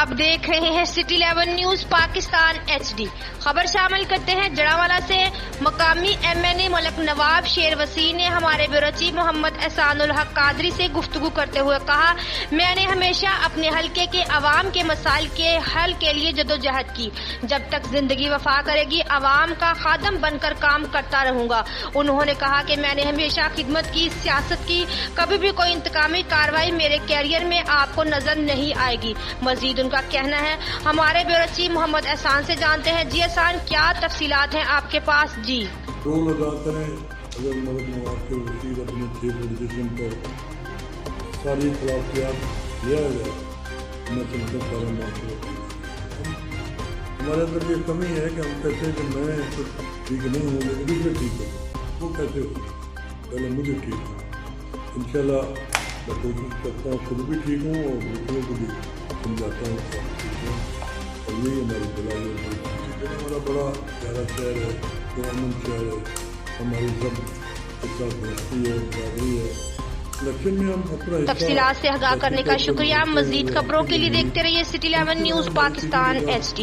आप देख रहे हैं सिटी 11 न्यूज पाकिस्तान HD। खबर शामिल करते हैं जड़ावाला से। मकामी MNA मलक नवाब शेर वसी ने हमारे ब्यूरो चीफ मोहम्मद एहसानुल हक कादरी से गुफ्तगू करते हुए कहा, मैंने हमेशा अपने हलके के अवाम के मसाइल के हल के लिए जदोजहद की। जब तक जिंदगी वफा करेगी अवाम का खादम बनकर काम करता रहूंगा। उन्होंने कहा कि मैंने हमेशा खिदमत की, सियासत की, कभी भी कोई इंतकामी कार्रवाई मेरे कैरियर में आपको नजर नहीं आएगी। मजीद उनका कहना है, हमारे ब्यूरो चीफ मोहम्मद एहसान से जानते हैं। जी एहसान, क्या तफसीलात हैं आपके पास? जी रोल अदा करें। अगर मलक नवाब के वकील अपने चीफ डिसीजन पर सारी खिलाफियात लिया जाए, मैं समझता हमारे अंदर ये कमी है कि हम कहते हैं कि मैं तो ठीक नहीं हूँ लेकिन दूसरे ठीक है। वो कैसे हो? पहले मुझे ठीक है। इंशाल्लाह मैं कोशिश करता हूँ खुद भी ठीक हूँ और दूसरों को भी समझाता हूँ ठीक है। और यही हमारी भलाई है। हमारा बड़ा प्यारा शहर है, पुराना शहर है, हमारी सब इसका दोस्ती है, बराबरी है। इलेक्शन में हम अपना तफसीलात से आगाह करने का शुक्रिया। मजीद खबरों के लिए देखते रहिए सिटी 11 न्यूज पाकिस्तान HD।